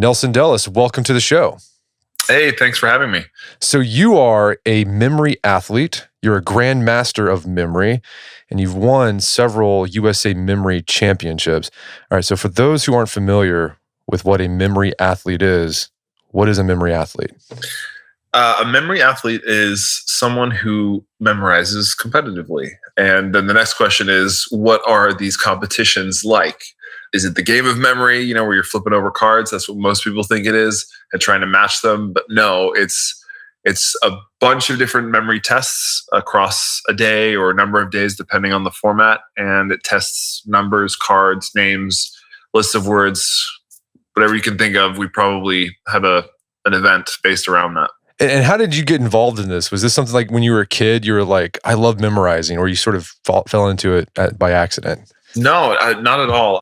Nelson Dellis, welcome to the show. Hey, thanks for having me. So you are a memory athlete. You're a grandmaster of memory, and you've won several USA Memory Championships. All right, so for those who aren't familiar with what a memory athlete is, what is a memory athlete? A memory athlete is someone who memorizes competitively. And then the next question is, what are these competitions like? Is it the game of memory, where you're flipping over cards? That's what most people think it is, and trying to match them. But no, it's a bunch of different memory tests across a day or a number of days, depending on the format. And it tests numbers, cards, names, lists of words, whatever you can think of. We probably have an event based around that. And how did you get involved in this? Was this something like when you were a kid, you were like, I love memorizing, or you sort of fell into it by accident? No, not at all.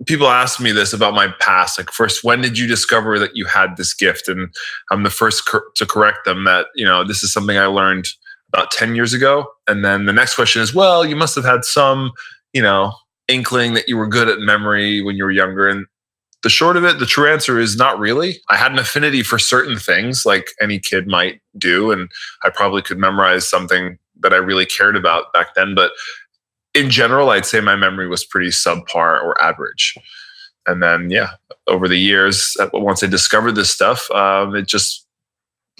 People ask me this about my past. Like, first, when did you discover that you had this gift? And I'm the first to correct them that, this is something I learned about 10 years ago. And then the next question is, well, you must have had some, inkling that you were good at memory when you were younger. And the short of it, the true answer is not really. I had an affinity for certain things like any kid might do. And I probably could memorize something that I really cared about back then. But in general, I'd say my memory was pretty subpar or average. And then, over the years, once I discovered this stuff, it just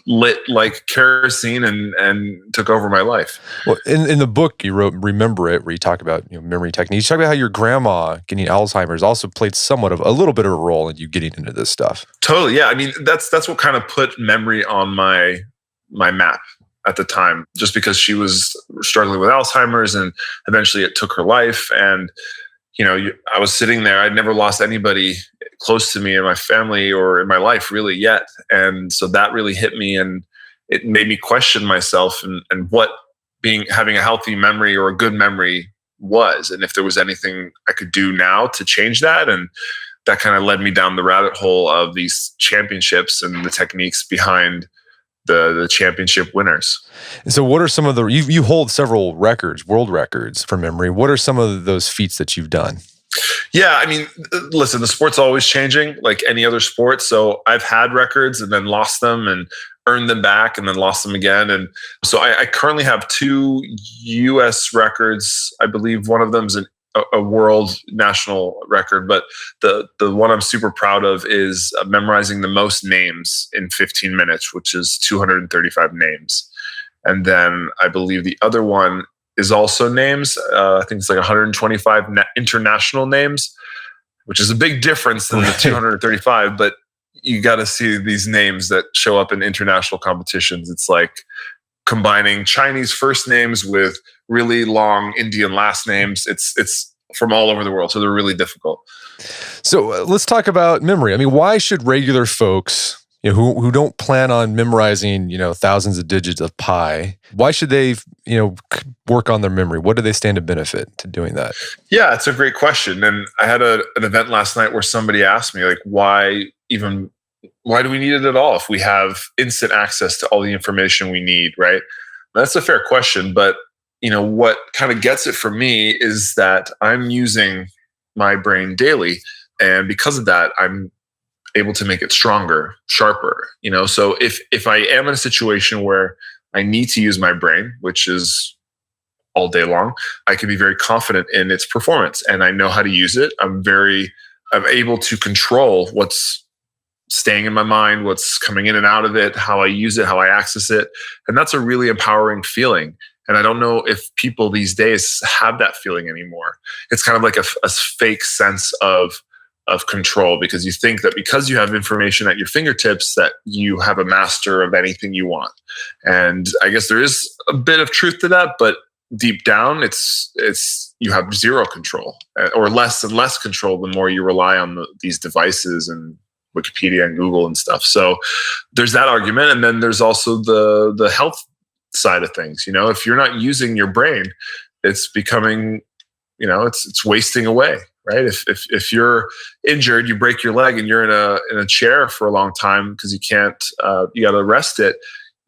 lit like kerosene and took over my life. Well, in the book you wrote, Remember It, where you talk about memory techniques, you talk about how your grandma getting Alzheimer's also played somewhat of a little bit of a role in you getting into this stuff. Totally, yeah. I mean, that's what kind of put memory on my map at the time, just because she was struggling with Alzheimer's and eventually it took her life. And, I was sitting there. I'd never lost anybody close to me in my family or in my life really yet. And so that really hit me, and it made me question myself and what having a healthy memory or a good memory was, and if there was anything I could do now to change that. And that kind of led me down the rabbit hole of these championships and the techniques behind the championship winners. And so what are some of you hold several records, world records for memory. What are some of those feats that you've done? Yeah, I mean, listen, the sport's always changing like any other sport. So I've had records and then lost them and earned them back and then lost them again. And so I currently have 2 US records. I believe one of them is a world national record, but the one I'm super proud of is memorizing the most names in 15 minutes, which is 235 names. And then I believe the other one is also names. I think it's like 125 international names, which is a big difference than the 235, but you got to see these names that show up in international competitions. It's like combining Chinese first names with really long Indian last names. It's from all over the world, so they're really difficult. So let's talk about memory. I mean, why should regular folks, who don't plan on memorizing, thousands of digits of pi, why should they, work on their memory? What do they stand to benefit to doing that? Yeah, it's a great question. And I had an event last night where somebody asked me, like, why do we need it at all if we have instant access to all the information we need, right? That's a fair question, but what kind of gets it for me is that I'm using my brain daily. And because of that, I'm able to make it stronger, sharper, So if I am in a situation where I need to use my brain, which is all day long, I can be very confident in its performance and I know how to use it. I'm able to control what's staying in my mind, what's coming in and out of it, how I use it, how I access it. And that's a really empowering feeling. And I don't know if people these days have that feeling anymore. It's kind of like a fake sense of control, because you think that because you have information at your fingertips that you have a master of anything you want. And I guess there is a bit of truth to that, but deep down, it's you have zero control, or less and less control the more you rely on these devices and Wikipedia and Google and stuff. So there's that argument. And then there's also the health side of things. If you're not using your brain, it's becoming, it's wasting away, right? If you're injured, you break your leg and you're in a chair for a long time because you can't, you got to rest it.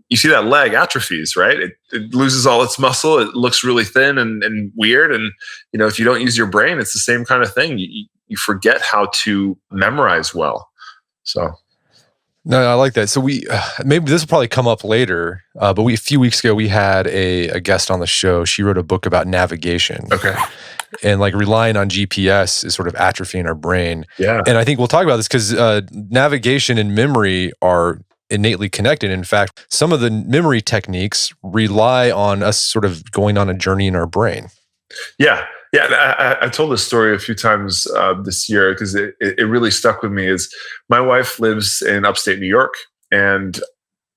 You see that leg atrophies, right? It loses all its muscle. It looks really thin and weird. And, if you don't use your brain, it's the same kind of thing. You forget how to memorize well. So No, I like that. So we maybe this will probably come up later, but a few weeks ago we had a guest on the show. She wrote a book about navigation. okay. And like relying on GPS is sort of atrophying our brain. Yeah. And I think we'll talk about this because navigation and memory are innately connected. In fact, some of the memory techniques rely on us sort of going on a journey in our brain. Yeah. Yeah. I told this story a few times this year because it really stuck with me. Is my wife lives in upstate New York, and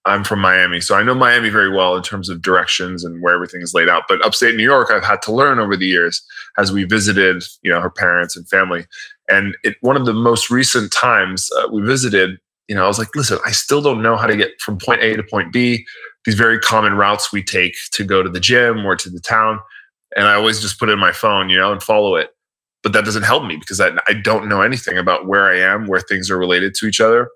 I'm from Miami. So I know Miami very well in terms of directions and where everything is laid out. But upstate New York, I've had to learn over the years as we visited, her parents and family. And one of the most recent times we visited, I was like, listen, I still don't know how to get from point A to point B, these very common routes we take to go to the gym or to the town. And I always just put it in my phone, and follow it. But that doesn't help me because I don't know anything about where I am, where things are related to each other.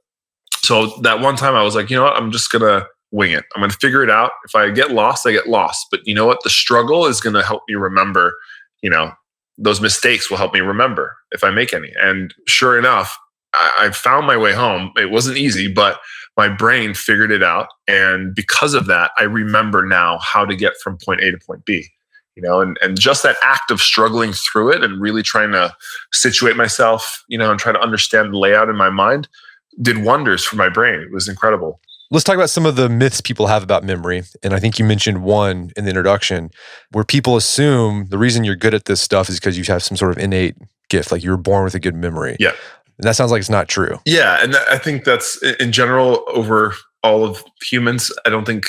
So that one time I was like, I'm just going to wing it. I'm going to figure it out. If I get lost, I get lost. But you know what? The struggle is going to help me remember, those mistakes will help me remember if I make any. And sure enough, I found my way home. It wasn't easy, but my brain figured it out. And because of that, I remember now how to get from point A to point B. And just that act of struggling through it and really trying to situate myself, and try to understand the layout in my mind did wonders for my brain. It was incredible. Let's talk about some of the myths people have about memory. And I think you mentioned one in the introduction where people assume the reason you're good at this stuff is because you have some sort of innate gift, like you were born with a good memory. Yeah. And that sounds like it's not true. Yeah. And I think that's in general over all of humans. I don't think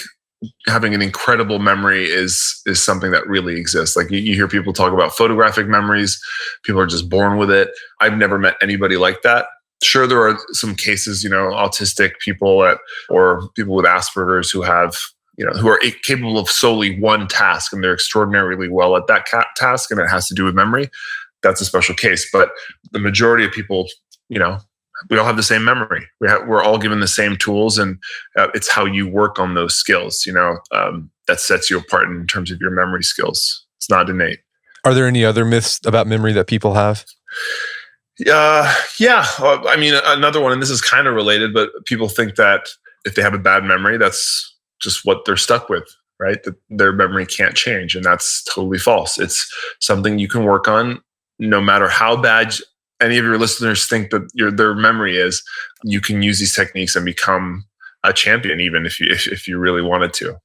having an incredible memory is something that really exists. Like you hear people talk about photographic memories. People are just born with it. I've never met anybody like that. Sure, there are some cases, autistic people or people with Asperger's who have, who are capable of solely one task and they're extraordinarily well at that task and it has to do with memory. That's a special case. But the majority of people, we all have the same memory. We're all given the same tools, and it's how you work on those skills, that sets you apart in terms of your memory skills. It's not innate. Are there any other myths about memory that people have? Yeah. I mean, another one, and this is kind of related, but people think that if they have a bad memory, that's just what they're stuck with, right? That their memory can't change. And that's totally false. It's something you can work on no matter how bad any of your listeners think that their memory is. You can use these techniques and become a champion, even if you really wanted to. All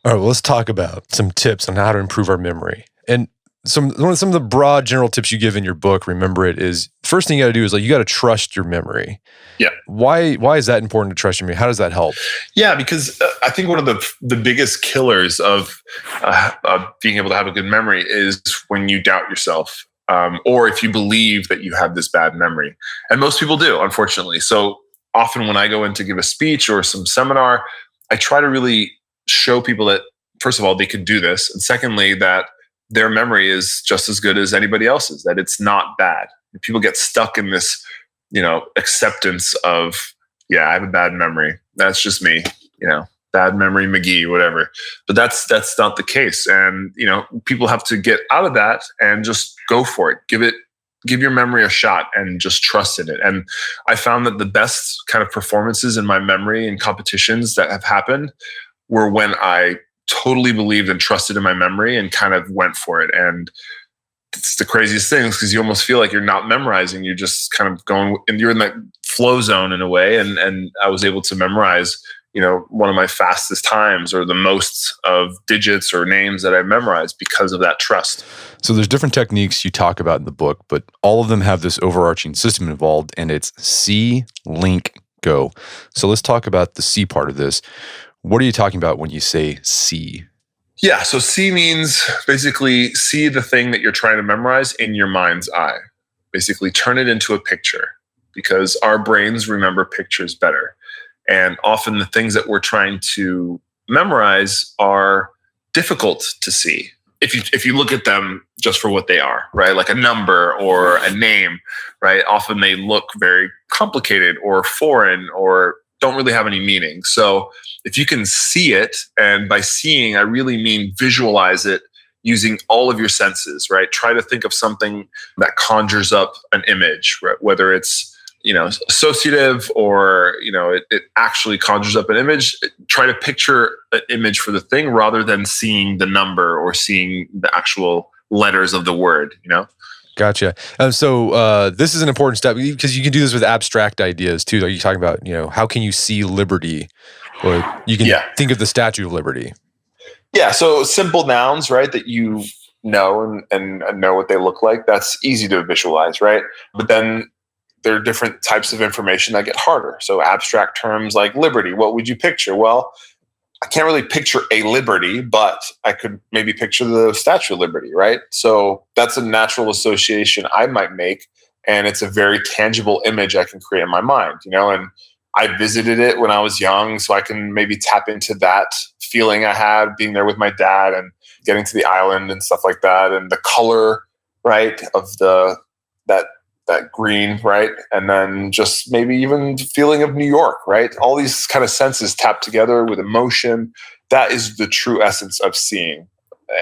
right, well, let's talk about some tips on how to improve our memory. And some of the broad general tips you give in your book, Remember It, is first thing you got to do is you got to trust your memory. Yeah. Why is that important to trust your memory? How does that help? Yeah, because I think one of the biggest killers of being able to have a good memory is when you doubt yourself, or if you believe that you have this bad memory, and most people do, unfortunately. So often when I go in to give a speech or some seminar, I try to really show people that first of all they can do this, and secondly that their memory is just as good as anybody else's, that it's not bad. People get stuck in this, acceptance of, yeah, I have a bad memory. That's just me, bad memory McGee, whatever. But that's not the case. And, people have to get out of that and just go for it. Give your memory a shot and just trust in it. And I found that the best kind of performances in my memory in competitions that have happened were when I totally believed and trusted in my memory and kind of went for it. And it's the craziest things because you almost feel like you're not memorizing. You're just kind of going, and you're in that flow zone in a way. And I was able to memorize, one of my fastest times or the most of digits or names that I memorized because of that trust. So there's different techniques you talk about in the book, but all of them have this overarching system involved, and it's see, link, go. So let's talk about the C part of this. What are you talking about when you say see? Yeah, so see means basically see the thing that you're trying to memorize in your mind's eye. Basically turn it into a picture because our brains remember pictures better. And often the things that we're trying to memorize are difficult to see. If you look at them just for what they are, right? Like a number or a name, right? Often they look very complicated or foreign or don't really have any meaning. So if you can see it, and by seeing, I really mean visualize it using all of your senses, right? Try to think of something that conjures up an image, right? Whether it's, associative, or it actually conjures up an image. Try to picture an image for the thing rather than seeing the number or seeing the actual letters of the word. Gotcha. So this is an important step because you can do this with abstract ideas too. Like you're talking about, how can you see liberty? Or you can think of the Statue of Liberty. Yeah. So simple nouns, right, that you know and know what they look like. That's easy to visualize, right? But then there are different types of information that get harder. So abstract terms like liberty, what would you picture? Well, I can't really picture a liberty, but I could maybe picture the Statue of Liberty, right? So that's a natural association I might make, and it's a very tangible image I can create in my mind, and I visited it when I was young, so I can maybe tap into that feeling I had being there with my dad and getting to the island and stuff like that, and the color, right, of that green, right? And then just maybe even feeling of New York, right? All these kind of senses tapped together with emotion. That is the true essence of seeing.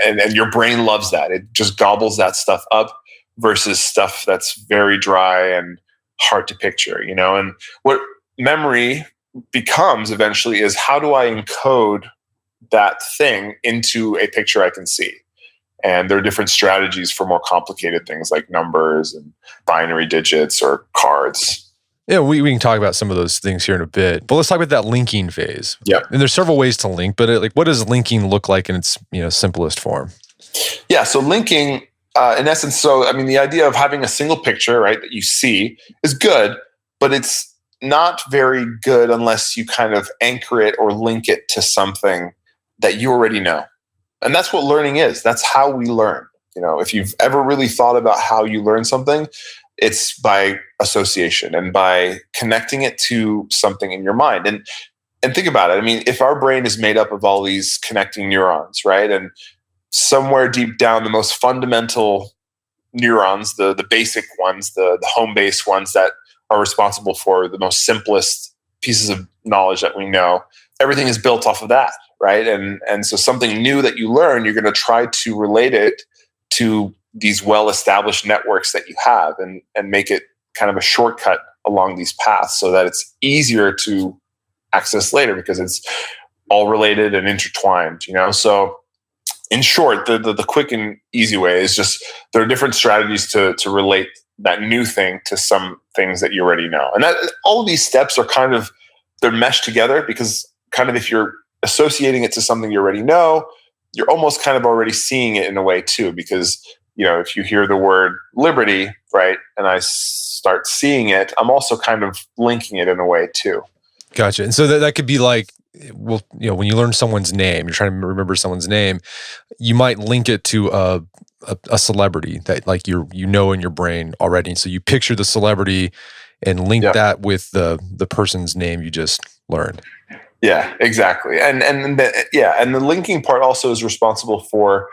And your brain loves that. It just gobbles that stuff up versus stuff that's very dry and hard to picture, And what memory becomes eventually is, how do I encode that thing into a picture I can see? And there are different strategies for more complicated things like numbers and binary digits or cards. Yeah, we can talk about some of those things here in a bit. But let's talk about that linking phase. Yeah. And there's several ways to link, but what does linking look like in its simplest form? Yeah, so linking, in essence, the idea of having a single picture, right, that you see is good, but it's not very good unless you kind of anchor it or link it to something that you already know. And that's what learning is. That's how we learn. If you've ever really thought about how you learn something, it's by association and by connecting it to something in your mind. And think about it. If our brain is made up of all these connecting neurons, right? And somewhere deep down, the most fundamental neurons, the basic ones, the home base ones that are responsible for the most simplest pieces of knowledge that we know, everything is built off of that. Right. And so something new that you learn, you're going to try to relate it to these well-established networks that you have and make it kind of a shortcut along these paths so that it's easier to access later because it's all related and intertwined, So in short, the quick and easy way is just there are different strategies to relate that new thing to some things that you already know. And that all of these steps are they're meshed together because kind of if you're associating it to something you already know, you're almost kind of already seeing it in a way too, because, if you hear the word liberty, right, and I start seeing it, I'm also kind of linking it in a way too. Gotcha. And so that could be like, well, when you learn someone's name, you're trying to remember someone's name, you might link it to a celebrity that like in your brain already. And so you picture the celebrity and link that with the person's name you just learned. Yeah, exactly. And the linking part also is responsible for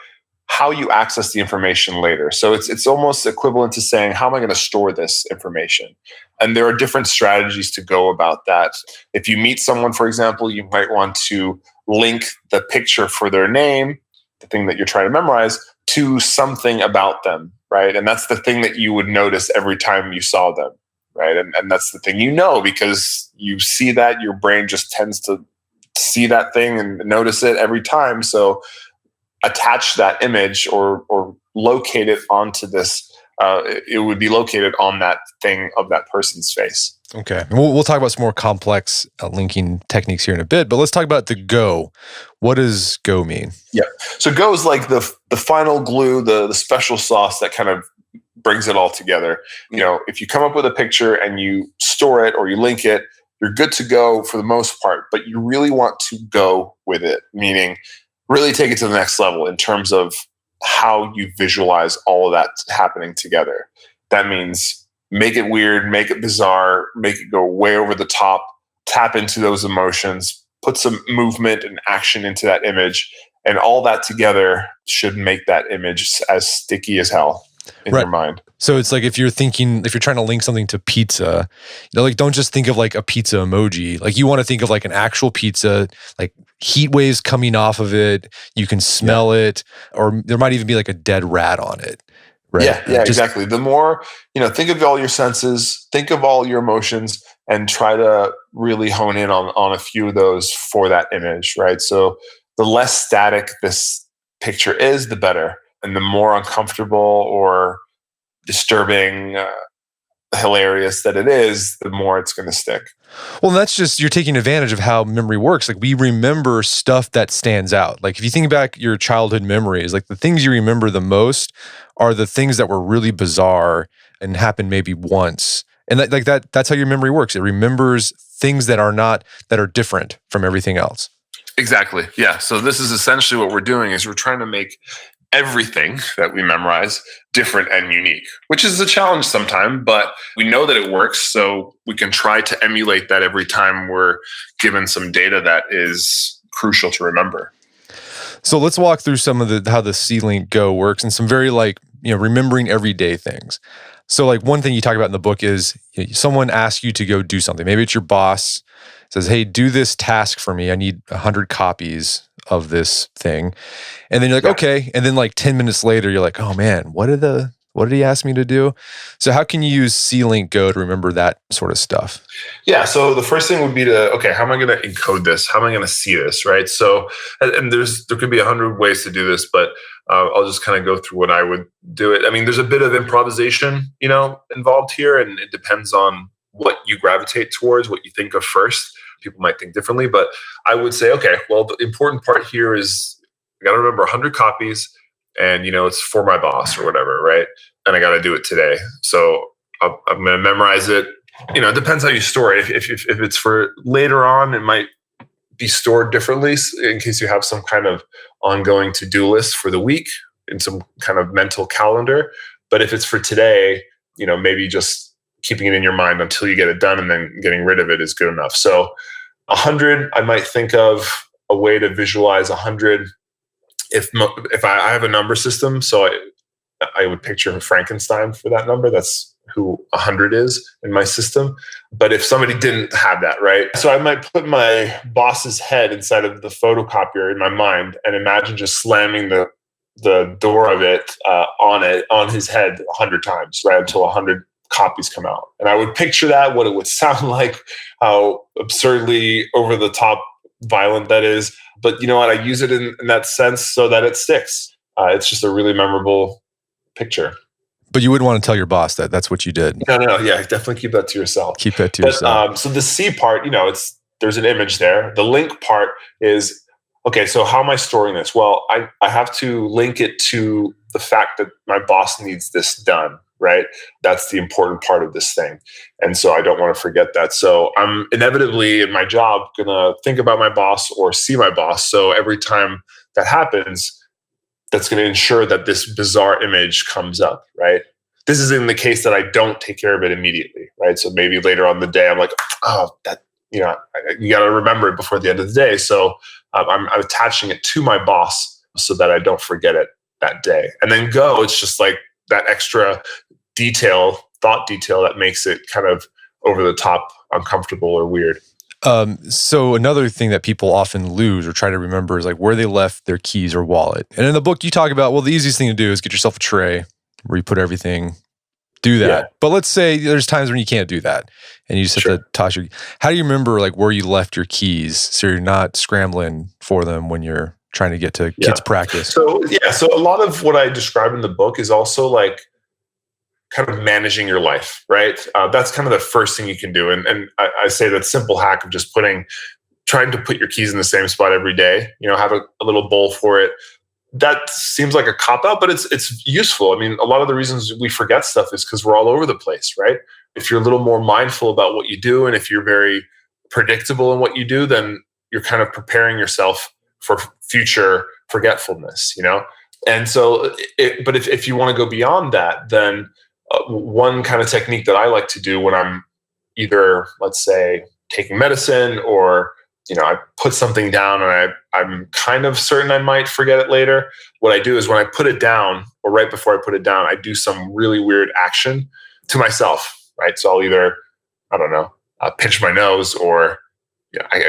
how you access the information later. So it's almost equivalent to saying, how am I going to store this information? And there are different strategies to go about that. If you meet someone, for example, you might want to link the picture for their name, the thing that you're trying to memorize, to something about them, right? And that's the thing that you would notice every time you saw them. Right. And that's the thing, because you see that your brain just tends to see that thing and notice it every time. So attach that image or locate it onto this. It would be located on that thing of that person's face. Okay. We'll talk about some more complex linking techniques here in a bit, but let's talk about the go. What does go mean? Yeah. So go is like the final glue, the special sauce that kind of brings it all together. If you come up with a picture and you store it or you link it, you're good to go for the most part, but you really want to go with it, meaning really take it to the next level in terms of how you visualize all of that happening together. That means make it weird, make it bizarre, make it go way over the top, tap into those emotions, put some movement and action into that image, and all that together should make that image as sticky as hell in your mind. So it's like if you're trying to link something to pizza, don't just think of like a pizza emoji. Like you want to think of like an actual pizza, like heat waves coming off of it. You can smell it, or there might even be like a dead rat on it. right? Yeah, exactly. The more, think of all your senses, think of all your emotions, and try to really hone in on a few of those for that image, right? So the less static this picture is, the better. And the more uncomfortable or disturbing, hilarious that it is, the more it's going to stick. Well, that's just, you're taking advantage of how memory works. Like we remember stuff that stands out. Like if you think back your childhood memories, like the things you remember the most are the things that were really bizarre and happened maybe once. And that's how your memory works. It remembers things that are different from everything else. Exactly. Yeah. So this is essentially what we're doing is we're trying to make everything that we memorize different and unique, which is a challenge sometimes, but we know that it works. So we can try to emulate that every time we're given some data that is crucial to remember. So let's walk through some of how the C-Link Go works and some very remembering everyday things. So like one thing you talk about in the book is someone asks you to go do something. Maybe it's your boss says, hey, do this task for me. I need 100 copies of this thing. And then you're like, okay. And then like 10 minutes later, you're like, oh man, what did he ask me to do? So how can you use C-Link Go to remember that sort of stuff? Yeah. So the first thing would be how am I going to encode this? How am I going to see this? Right. So, and there could be 100 ways to do this, but I'll just kind of go through what I would do it. I mean, there's a bit of improvisation, involved here, and it depends on what you gravitate towards, what you think of first. People might think differently, but I would say, okay, well, the important part here is I got to remember 100 copies, and it's for my boss or whatever, right? And I got to do it today. So I'm going to memorize it. It depends how you store it. If it's for later on, it might be stored differently in case you have some kind of ongoing to-do list for the week in some kind of mental calendar. But if it's for today, maybe just keeping it in your mind until you get it done and then getting rid of it is good enough. So 100, I might think of a way to visualize 100. If I have a number system, so I would picture Frankenstein for that number. That's who 100 is in my system. But if somebody didn't have that, right? So I might put my boss's head inside of the photocopier in my mind and imagine just slamming the door of it on his head 100 times, right? Until 100 copies come out. And I would picture that, what it would sound like, how absurdly over the top violent that is. But you know what? I use it in that sense so that it sticks. It's just a really memorable picture. But you wouldn't want to tell your boss that that's what you did. No. Yeah, definitely keep that to yourself. Keep that to yourself. So the C part, there's an image there. The link part is, okay, so how am I storing this? Well, I have to link it to the fact that my boss needs this done, right? That's the important part of this thing. And so I don't want to forget that. So I'm inevitably in my job going to think about my boss or see my boss. So every time that happens, that's going to ensure that this bizarre image comes up, right? This is in the case that I don't take care of it immediately, right? So maybe later on in the day, I'm like, oh, that, you got to remember it before the end of the day. So I'm attaching it to my boss so that I don't forget it that day. And then Go, it's just like that extra thought detail that makes it kind of over the top, uncomfortable or weird. So another thing that people often lose or try to remember is like where they left their keys or wallet. And in the book you talk about, well, the easiest thing to do is get yourself a tray where you put everything, do that. Yeah. But let's say there's times when you can't do that and you just have to toss how do you remember like where you left your keys so you're not scrambling for them when you're trying to get to kids' practice? So a lot of what I describe in the book is also like kind of managing your life, right? That's kind of the first thing you can do. And I say that simple hack of just trying to put your keys in the same spot every day, have a little bowl for it. That seems like a cop-out, but it's useful. I mean, a lot of the reasons we forget stuff is because we're all over the place, right? If you're a little more mindful about what you do, and if you're very predictable in what you do, then you're kind of preparing yourself for future forgetfulness, And so, but if you want to go beyond that, then one kind of technique that I like to do when I'm either, let's say, taking medicine or I put something down and I'm kind of certain I might forget it later. What I do is when I put it down or right before I put it down, I do some really weird action to myself, right? So I'll either, I don't know, pinch my nose or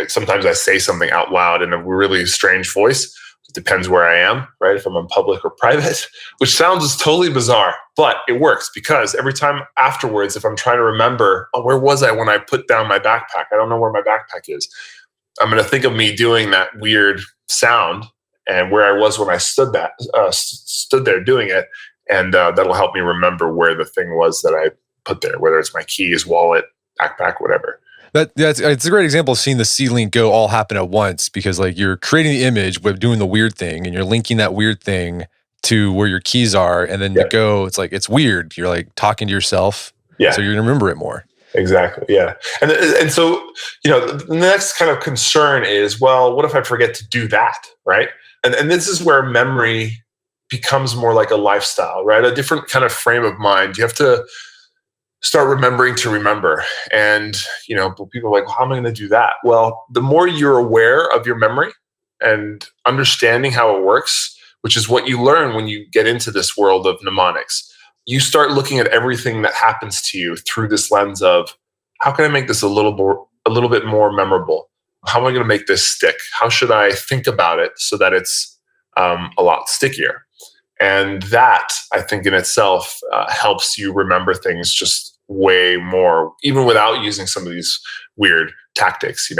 sometimes I say something out loud in a really strange voice It depends where I am, right? If I'm in public or private, which sounds totally bizarre, but it works because every time afterwards, if I'm trying to remember, oh, where was I when I put down my backpack? I don't know where my backpack is. I'm going to think of me doing that weird sound and where I was when I stood there doing it. And that'll help me remember where the thing was that I put there, whether it's my keys, wallet, backpack, whatever. It's a great example of seeing the C-Link go all happen at once, because like you're creating the image with doing the weird thing and you're linking that weird thing to where your keys are. And then it's like, it's weird. You're like talking to yourself. Yeah. So you're going to remember it more. Exactly. Yeah. And so, the next kind of concern is, well, what if I forget to do that? Right. And this is where memory becomes more like a lifestyle, right? A different kind of frame of mind. You have to start remembering to remember. And, people are like, well, how am I going to do that? Well, the more you're aware of your memory and understanding how it works, which is what you learn when you get into this world of mnemonics, you start looking at everything that happens to you through this lens of, how can I make this a little bit more memorable? How am I going to make this stick? How should I think about it so that it's a lot stickier? And that, I think, in itself helps you remember things just way more, even without using some of these weird tactics,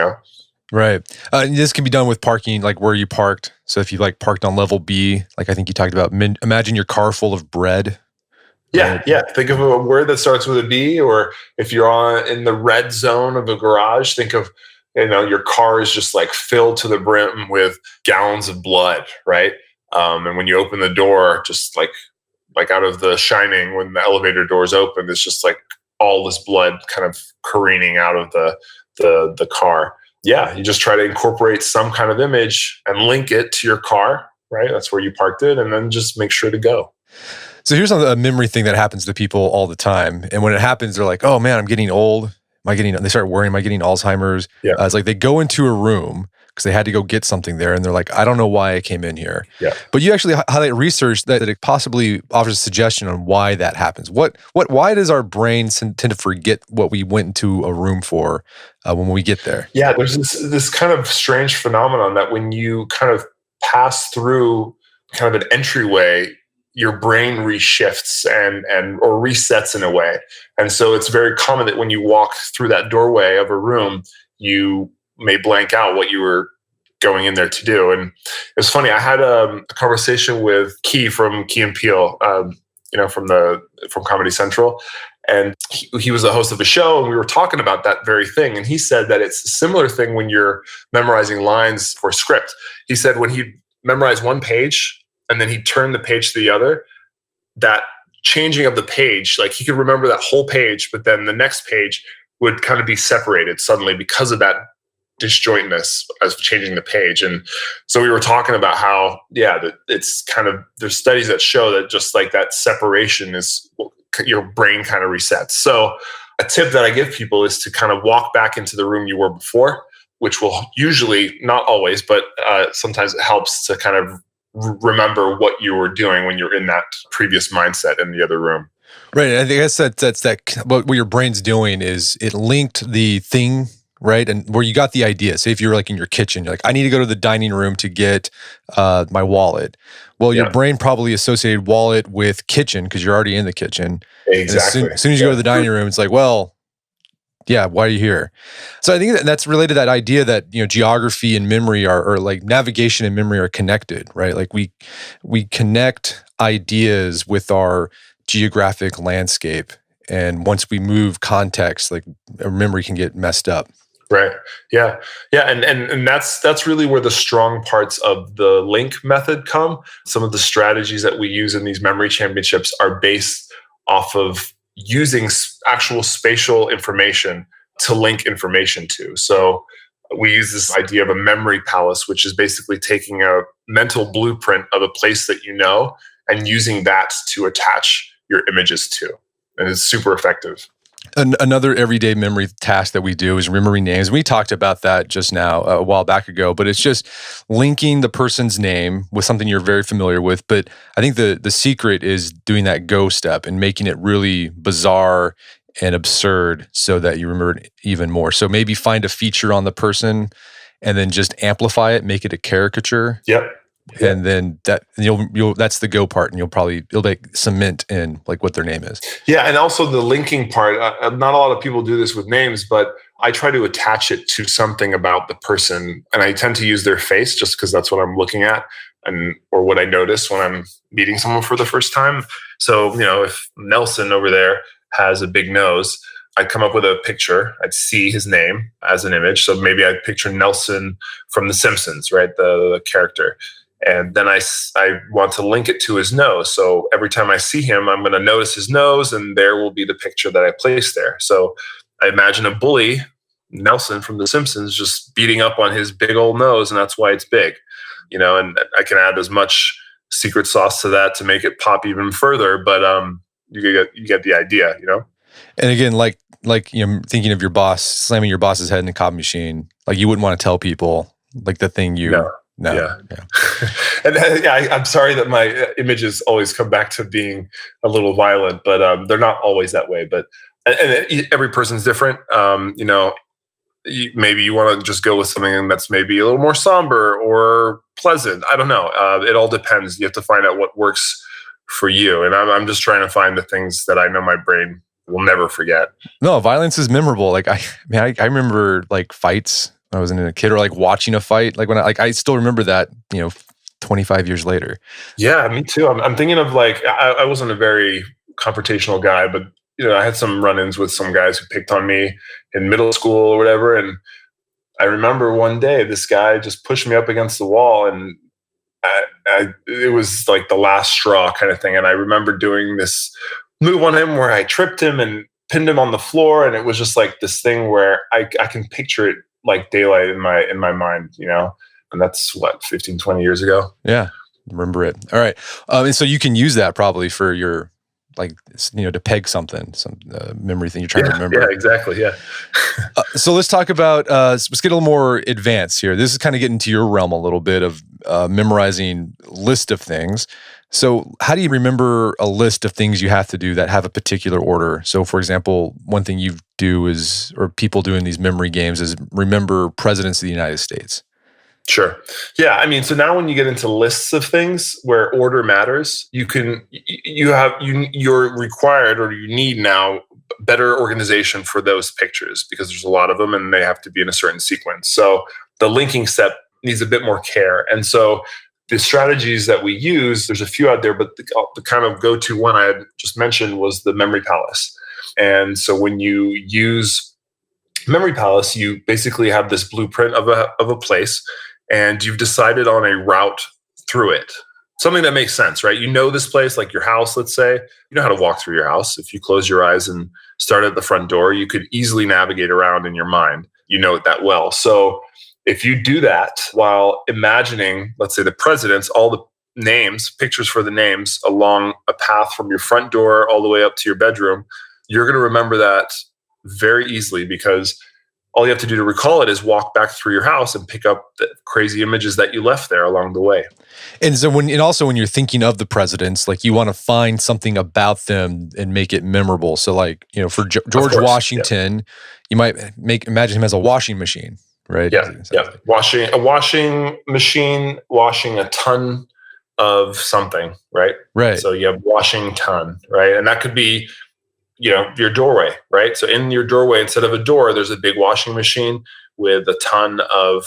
Right. And this can be done with parking, like where you parked. So if you like parked on level B, like I think you talked about, imagine your car full of bread. Yeah, right? yeah. Think of a word that starts with a B, or if you're in the red zone of a garage, think of, your car is just like filled to the brim with gallons of blood, right? And when you open the door, just like out of The Shining, when the elevator doors open, it's just like all this blood kind of careening out of the car. Yeah, you just try to incorporate some kind of image and link it to your car, right? That's where you parked it, and then just make sure to go. So here's a memory thing that happens to people all the time. And when it happens, they're like, oh man, I'm getting old. They start worrying, am I getting Alzheimer's? Yeah. It's like they go into a room because they had to go get something there. And they're like, I don't know why I came in here. Yeah. But you actually highlight research that it possibly offers a suggestion on why that happens. Why does our brain tend to forget what we went into a room for when we get there? Yeah, there's this kind of strange phenomenon that when you kind of pass through kind of an entryway, your brain reshifts or resets in a way. And so it's very common that when you walk through that doorway of a room, you may blank out what you were going in there to do. And it's funny, I had a conversation with Key from Key and Peele, from Comedy Central. And he was the host of a show, and we were talking about that very thing. And he said that it's a similar thing when you're memorizing lines for script. He said when he memorized one page and then he turned the page to the other, that changing of the page, like he could remember that whole page, but then the next page would kind of be separated suddenly because of that disjointness as changing the page. And so we were talking about how, that it's kind of, there's studies that show that just like that separation is, your brain kind of resets. So a tip that I give people is to kind of walk back into the room you were before, which will usually, not always, but sometimes it helps to kind of remember what you were doing when you're in that previous mindset in the other room. Right. I guess that's what your brain's doing is it linked the thing, right? And where you got the idea. Say if you're like in your kitchen, you're like, I need to go to the dining room to get my wallet. Well, your brain probably associated wallet with kitchen because you're already in the kitchen. Exactly. As soon as you go to the dining room, it's like, well, yeah, why are you here? So I think that's related to that idea that, geography and memory or like navigation and memory are connected, right? Like we connect ideas with our geographic landscape. And once we move context, like our memory can get messed up. Right. Yeah. Yeah. And that's really where the strong parts of the link method come. Some of the strategies that we use in these memory championships are based off of using actual spatial information to link information to. So we use this idea of a memory palace, which is basically taking a mental blueprint of a place that you know and using that to attach your images to. And it's super effective. Another everyday memory task that we do is remembering names. We talked about that just now a while back ago, but it's just linking the person's name with something you're very familiar with. But I think the secret is doing that go step and making it really bizarre and absurd so that you remember it even more. So maybe find a feature on the person and then just amplify it, make it a caricature. Yep. Yeah. and then you'll that's the go part, and you'll like cement in like what their name is. Yeah, and also the linking part. Not a lot of people do this with names, but I try to attach it to something about the person, and I tend to use their face just because that's what I'm looking at, and or what I notice when I'm meeting someone for the first time. So if Nelson over there has a big nose, I'd come up with a picture. I'd see his name as an image. So maybe I'd picture Nelson from The Simpsons, right? The character. And then I want to link it to his nose. So every time I see him, I'm going to notice his nose, and there will be the picture that I placed there. So I imagine a bully, Nelson from The Simpsons, just beating up on his big old nose, and that's why it's big. And I can add as much secret sauce to that to make it pop even further. But you get the idea, And again, like thinking of your boss slamming your boss's head in a copy machine, like you wouldn't want to tell people like the thing you. No. Yeah. And I'm sorry that my images always come back to being a little violent, but they're not always that way. But and every person's different. Maybe you want to just go with something that's maybe a little more somber or pleasant. I don't know. It all depends. You have to find out what works for you. And I'm just trying to find the things that I know my brain will never forget. No, violence is memorable. Like I remember like fights when I was a kid, or like watching a fight. Like when I still remember that, 25 years later. Yeah, me too. I'm thinking of like, I wasn't a very confrontational guy, but I had some run-ins with some guys who picked on me in middle school or whatever. And I remember one day this guy just pushed me up against the wall, and it was like the last straw kind of thing. And I remember doing this move on him where I tripped him and pinned him on the floor. And it was just like this thing where I can picture it like daylight in my mind, and that's 15, 20 years ago. Yeah. Remember it. All right. And so you can use that probably for your, like, to peg some memory thing you're trying to remember. Yeah, exactly. Yeah. So let's talk about, let's get a little more advanced here. This is kind of getting to your realm a little bit of memorizing list of things. So how do you remember a list of things you have to do that have a particular order? So for example, one thing you do is, or people do in these memory games, is remember presidents of the United States. Sure. Yeah. I mean, so now when you get into lists of things where order matters, you're required, or you need now better organization for those pictures, because there's a lot of them and they have to be in a certain sequence. So the linking step needs a bit more care. And so the strategies that we use, there's a few out there, but the kind of go-to one I had just mentioned was the Memory Palace. And so when you use Memory Palace, you basically have this blueprint of a place, and you've decided on a route through it. Something that makes sense, right? You know this place, like your house, let's say. You know how to walk through your house. If you close your eyes and start at the front door, you could easily navigate around in your mind. You know it that well. So if you do that while imagining, let's say, the presidents, all the names, pictures for the names along a path from your front door all the way up to your bedroom, you're going to remember that very easily, because all you have to do to recall it is walk back through your house and pick up the crazy images that you left there along the way. And so when you're thinking of the presidents, like you want to find something about them and make it memorable. So like, for George Washington, you might imagine him as a washing machine, right? Yeah. Washing machine, washing a ton of something, right? Right. So you have washing ton, right? And that could be, your doorway, right? So in your doorway, instead of a door, there's a big washing machine with a ton of,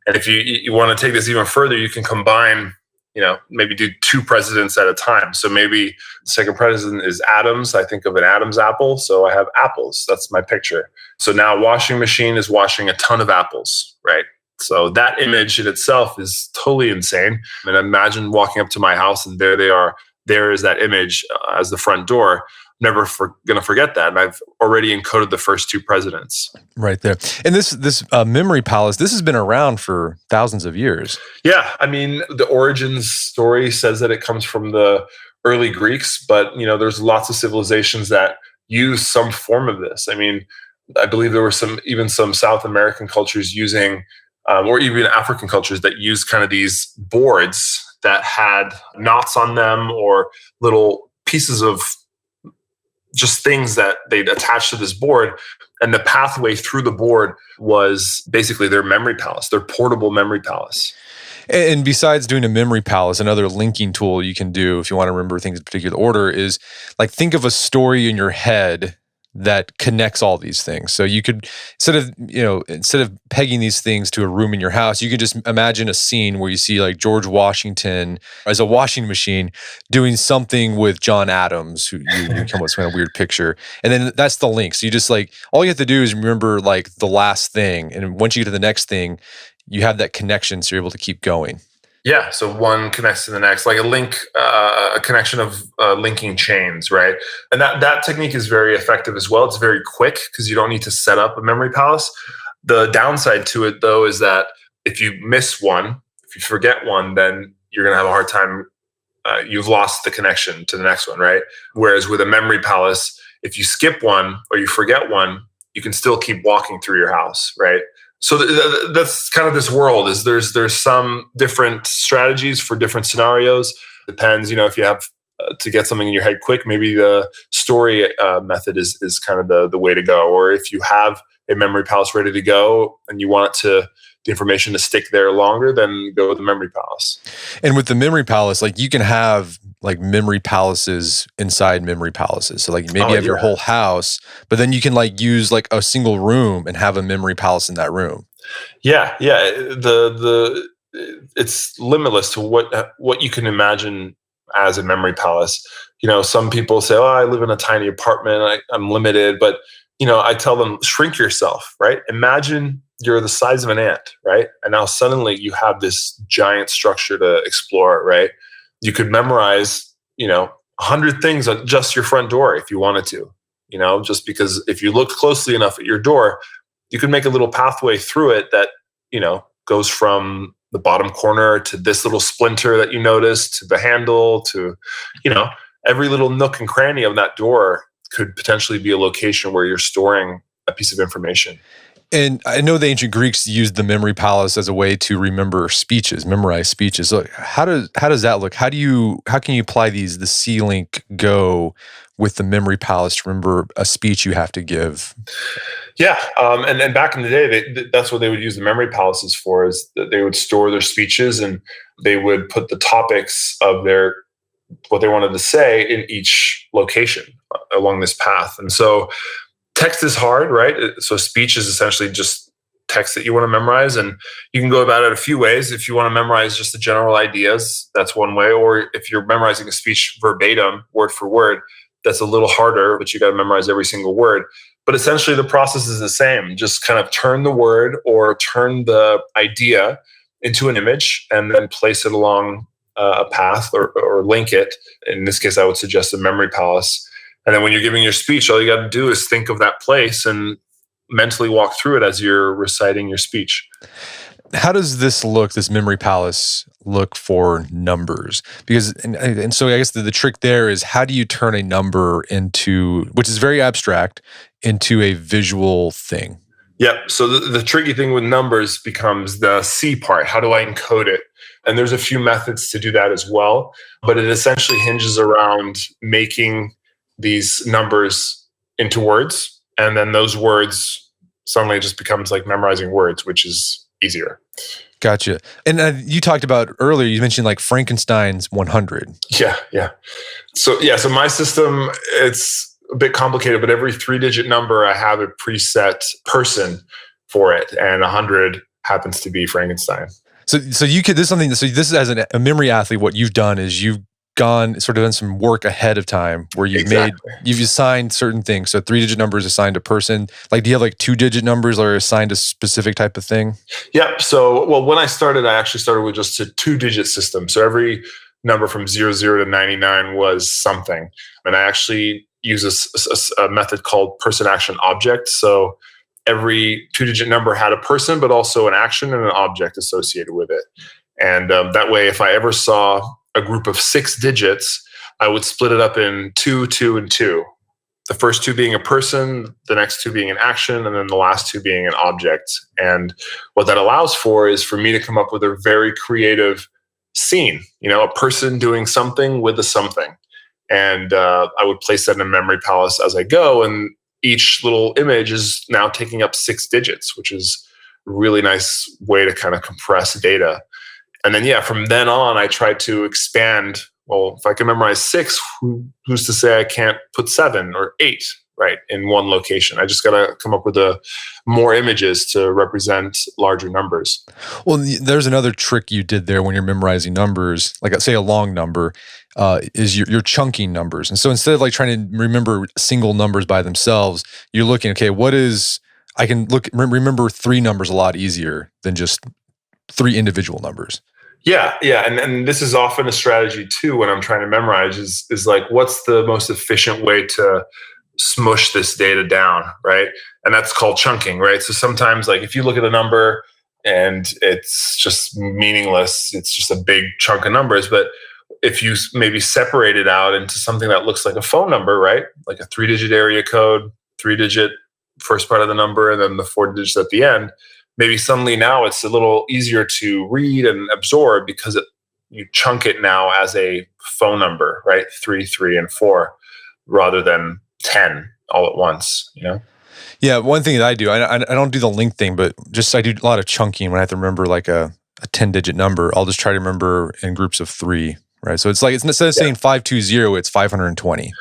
and if you want to take this even further, you can combine, maybe do two presidents at a time. So maybe the second president is Adams. I think of an Adams apple. So I have apples. That's my picture. So now washing machine is washing a ton of apples, right? So that image in itself is totally insane. And imagine walking up to my house and there they are. There is that image as the front door. Never going to forget that. And I've already encoded the first two presidents. Right there. And this Memory Palace, this has been around for thousands of years. Yeah. I mean, the origins story says that it comes from the early Greeks, but, there's lots of civilizations that use some form of this. I mean, I believe there were some South American cultures using, or even African cultures that use kind of these boards that had knots on them or little pieces of just things that they'd attach to this board. And the pathway through the board was basically their memory palace, their portable memory palace. And besides doing a memory palace, another linking tool you can do if you want to remember things in particular order is like think of a story in your head that connects all these things. So you could instead of pegging these things to a room in your house, you can just imagine a scene where you see like George Washington as a washing machine doing something with John Adams, who you come up with some kind of weird picture. And then that's the link. So you just like all you have to do is remember like the last thing. And once you get to the next thing, you have that connection, so you're able to keep going. Yeah, so one connects to the next, like a link, a connection of linking chains, right? And that technique is very effective as well. It's very quick because you don't need to set up a memory palace. The downside to it, though, is that if you miss one, if you forget one, then you're going to have a hard time. You've lost the connection to the next one, right? Whereas with a memory palace, if you skip one or you forget one, you can still keep walking through your house, right? So that's kind of this world. Is there's some different strategies for different scenarios. Depends, if you have to get something in your head quick, maybe the story method is kind of the way to go. Or if you have a memory palace ready to go and you want the information to stick there longer, then go with the memory palace. And with the memory palace, like you can have like memory palaces inside memory palaces. So like maybe you have your whole house, but then you can like use like a single room and have a memory palace in that room. Yeah. The it's limitless to what you can imagine as a memory palace. Some people say, "Oh, I live in a tiny apartment. I'm limited," but I tell them, shrink yourself, right? Imagine you're the size of an ant, right? And now suddenly you have this giant structure to explore, right? You could memorize, 100 things on just your front door if you wanted to, just because if you look closely enough at your door, you could make a little pathway through it that, goes from the bottom corner to this little splinter that you noticed to the handle to, every little nook and cranny of that door could potentially be a location where you're storing a piece of information. And I know the ancient Greeks used the memory palace as a way to remember speeches, memorize speeches. So how does that look? How can you apply the C-Link Go with the memory palace to remember a speech you have to give? Yeah, and back in the day, that's what they would use the memory palaces for. Is that they would store their speeches and they would put the topics of what they wanted to say in each location along this path. And so text is hard, right? So speech is essentially just text that you want to memorize. And you can go about it a few ways. If you want to memorize just the general ideas, that's one way. Or if you're memorizing a speech verbatim, word for word, that's a little harder, but you got to memorize every single word. But essentially the process is the same. Just kind of turn the word or turn the idea into an image and then place it along a path or link it. In this case, I would suggest a memory palace. And then when you're giving your speech, all you got to do is think of that place and mentally walk through it as you're reciting your speech. How does this memory palace look for numbers? Because, and so I guess the trick there is how do you turn a number into, which is very abstract, into a visual thing? Yep. So the tricky thing with numbers becomes the C part. How do I encode it? And there's a few methods to do that as well. But it essentially hinges around making these numbers into words. And then those words suddenly just becomes like memorizing words, which is easier. Gotcha. And you talked about earlier, you mentioned like Frankenstein's 100. Yeah. So my system, it's a bit complicated, but every 3-digit number, I have a preset person for it. And 100 happens to be Frankenstein. So you could, this is as a memory athlete, what you've done is you've done some work ahead of time where you've assigned certain things. So 3-digit numbers assigned a person. Like, do you have like 2-digit numbers or assigned a specific type of thing? Yep. So, when I started, I actually started with just a 2-digit system. So every number from 00 to 99 was something. And I actually use a method called person action object. So every 2-digit number had a person, but also an action and an object associated with it. And that way, if I ever saw a group of 6 digits, I would split it up in 2, 2, and 2. The first 2 being a person, the next 2 being an action, and then the last 2 being an object. And what that allows for is for me to come up with a very creative scene, a person doing something with a something. And I would place that in a memory palace as I go. And each little image is now taking up 6 digits, which is a really nice way to kind of compress data. And then, yeah, from then on, I tried to expand. Well, if I can memorize 6, who's to say I can't put 7 or 8, right, in one location? I just got to come up with more images to represent larger numbers. Well, there's another trick you did there when you're memorizing numbers, like say a long number, is you're chunking numbers. And so instead of like trying to remember single numbers by themselves, you're looking, okay, I can remember 3 numbers a lot easier than just 3 individual numbers. Yeah. And this is often a strategy too when I'm trying to memorize is like, what's the most efficient way to smush this data down, right? And that's called chunking, right? So sometimes, like, if you look at a number and it's just meaningless, it's just a big chunk of numbers. But if you maybe separate it out into something that looks like a phone number, right? Like a 3-digit area code, 3-digit first part of the number, and then the 4 digits at the end, maybe suddenly now it's a little easier to read and absorb because you chunk it now as a phone number, right? 3, 3, and 4, rather than 10 all at once, Yeah, one thing that I do, I don't do the link thing, but just I do a lot of chunking when I have to remember like a 10-digit number. I'll just try to remember in groups of 3, right? So it's like, instead of saying 520, it's 520.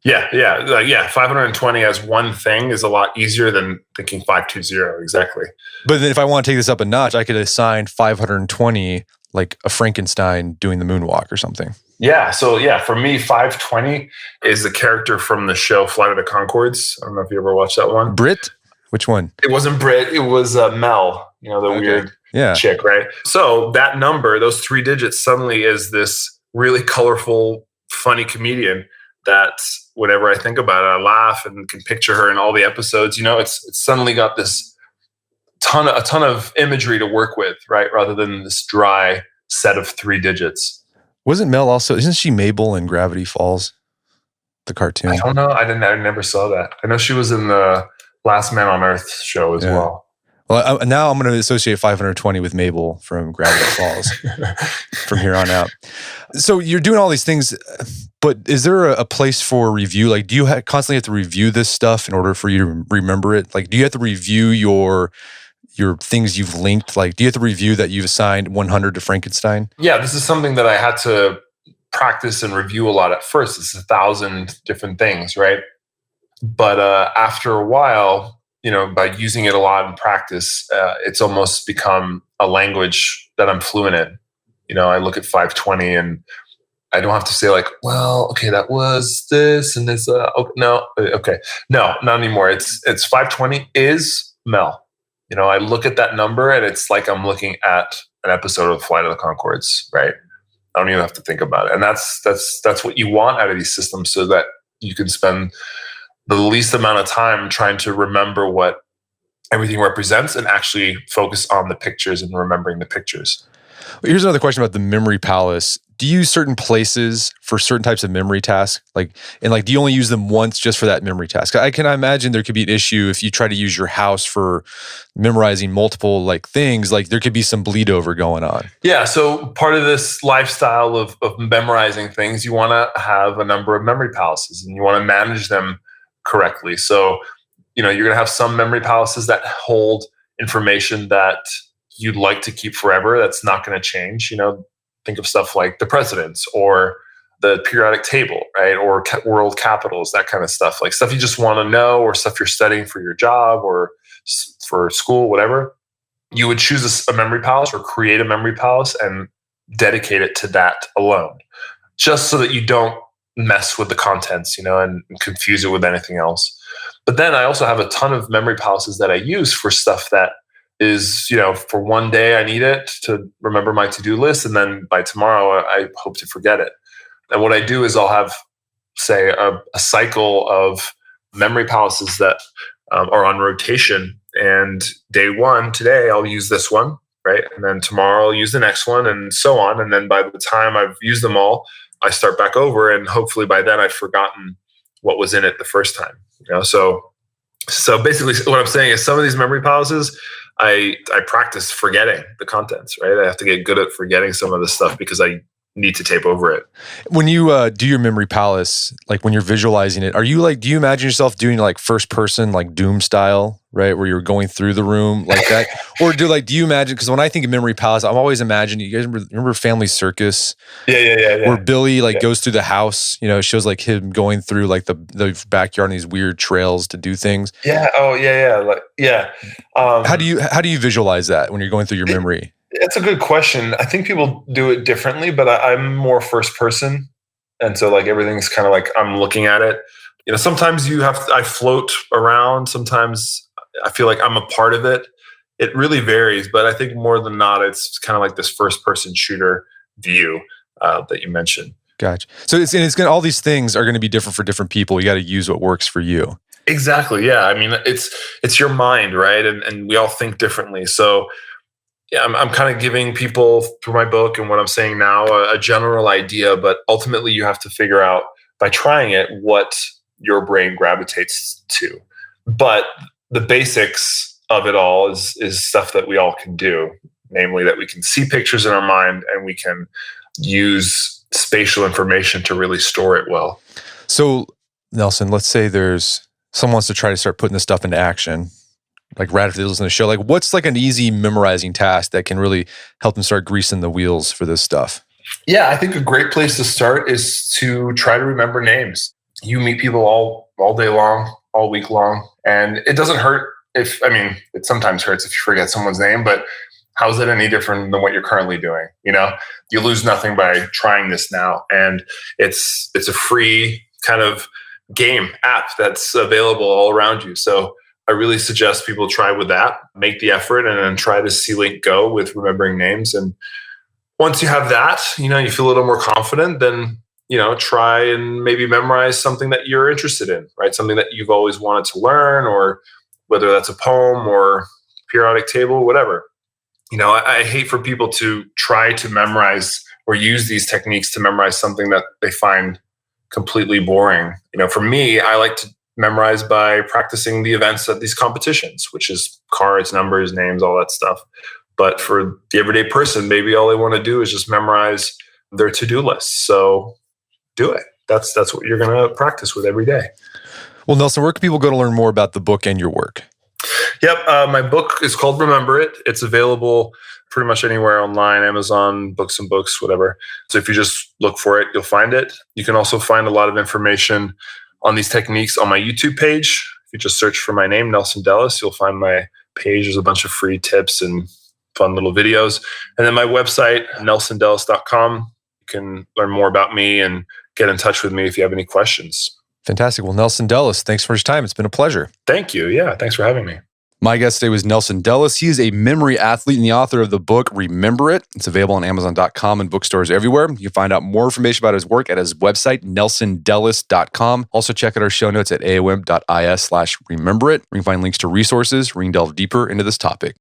Yeah. 520 as one thing is a lot easier than thinking 520. Exactly. But then if I want to take this up a notch, I could assign 520 like a Frankenstein doing the moonwalk or something. Yeah. So for me, 520 is the character from the show Flight of the Conchords. I don't know if you ever watched that one. Brit? Which one? It wasn't Brit. It was Mel, the weird chick, right? So that number, those 3 digits, suddenly is this really colorful, funny comedian that whenever I think about it, I laugh and can picture her in all the episodes. It's suddenly got this a ton of imagery to work with, right? Rather than this dry set of 3 digits. Wasn't Mel also, isn't she Mabel in Gravity Falls, the cartoon? I don't know. I never saw that. I know she was in the Last Man on Earth show as well. Well, now I'm going to associate 520 with Mabel from Gravity Falls from here on out. So you're doing all these things, but is there a place for review? Like, do you constantly have to review this stuff in order for you to remember it? Like, do you have to review your things you've linked? Like, do you have to review that you've assigned 100 to Frankenstein? Yeah, this is something that I had to practice and review a lot at first. It's 1,000 different things, right? But after a while, by using it a lot in practice, it's almost become a language that I'm fluent in. I look at 520 and I don't have to say like, well, okay, that was this and this. No, not anymore. It's 520 is Mel. I look at that number and it's like I'm looking at an episode of Flight of the Conchords, right? I don't even have to think about it. And that's what you want out of these systems, so that you can spend the least amount of time trying to remember what everything represents and actually focus on the pictures and remembering the pictures. Here's another question about the memory palace. Do you use certain places for certain types of memory tasks? Do you only use them once just for that memory task? I can imagine there could be an issue if you try to use your house for memorizing multiple things, like there could be some bleed over going on. Yeah. So part of this lifestyle of memorizing things, you want to have a number of memory palaces and you want to manage them correctly. So, you're going to have some memory palaces that hold information that you'd like to keep forever. That's not going to change. Think of stuff like the presidents or the periodic table, right? Or world capitals, that kind of stuff. Like stuff you just want to know, or stuff you're studying for your job or for school, whatever. You would choose a memory palace or create a memory palace and dedicate it to that alone, just so that you don't mess with the contents, and confuse it with anything else. But then I also have a ton of memory palaces that I use for stuff that is, for one day I need it to remember my to-do list, and then by tomorrow I hope to forget it. And what I do is I'll have, say, a cycle of memory palaces that are on rotation. And day 1, today, I'll use this one, right? And then tomorrow I'll use the next one, and so on. And then by the time I've used them all, I start back over, and hopefully by then I've forgotten what was in it the first time. So basically what I'm saying is some of these memory palaces, I practice forgetting the contents, right? I have to get good at forgetting some of the stuff because I need to tape over it. When you do your memory palace, like when you're visualizing it, are you like, do you imagine yourself doing like first person, like Doom style, right? Where you're going through the room like that? Or do you imagine, because when I think of memory palace, I'm always imagining, you guys remember Family Circus? Yeah. Where Billy like goes through the house, it shows like him going through like the backyard and these weird trails to do things. Yeah. Oh, yeah. How do you visualize that when you're going through your memory? It's a good question. I think people do it differently, but I'm more first person. And so like everything's kind of like I'm looking at it. Sometimes I float around. Sometimes I feel like I'm a part of it. It really varies, but I think more than not, it's kind of like this first person shooter view that you mentioned. Gotcha. So it's gonna, all these things are going to be different for different people. You got to use what works for you. Exactly. Yeah. I mean, it's your mind, right? And we all think differently. So yeah, I'm kind of giving people through my book and what I'm saying now a general idea, but ultimately you have to figure out by trying it what your brain gravitates to. But the basics of it all is stuff that we all can do, namely that we can see pictures in our mind and we can use spatial information to really store it well. So, Nelson, let's say someone wants to try to start putting this stuff into action, like right after they listen to the show. Like, what's like an easy memorizing task that can really help them start greasing the wheels for this stuff? Yeah, I think a great place to start is to try to remember names. You meet people all day long, all week long, and it doesn't hurt it sometimes hurts if you forget someone's name, but how's it any different than what you're currently doing? You lose nothing by trying this now. And it's a free kind of game app that's available all around you. So I really suggest people try with that, make the effort, and then try to see Link go with remembering names. And once you have that, you feel a little more confident, then, try and maybe memorize something that you're interested in, right? Something that you've always wanted to learn, or whether that's a poem or periodic table, whatever. I hate for people to try to memorize or use these techniques to memorize something that they find completely boring. For me, I like to memorize by practicing the events at these competitions, which is cards, numbers, names, all that stuff. But for the everyday person, maybe all they want to do is just memorize their to-do list. So do it. That's what you're going to practice with every day. Well, Nelson, where can people go to learn more about the book and your work? Yep. My book is called Remember It. It's available pretty much anywhere online, Amazon, Books and Books, whatever. So if you just look for it, you'll find it. You can also find a lot of information on these techniques on my YouTube page. If you just search for my name, Nelson Dellis, you'll find my page. There's a bunch of free tips and fun little videos. And then my website, nelsondellis.com. You can learn more about me and get in touch with me if you have any questions. Fantastic. Well, Nelson Dellis, thanks for your time. It's been a pleasure. Thank you. Yeah, thanks for having me. My guest today was Nelson Dellis. He is a memory athlete and the author of the book, Remember It. It's available on Amazon.com and bookstores everywhere. You can find out more information about his work at his website, nelsondellis.com. Also check out our show notes at aom.is/rememberit. You can find links to resources where you can delve deeper into this topic.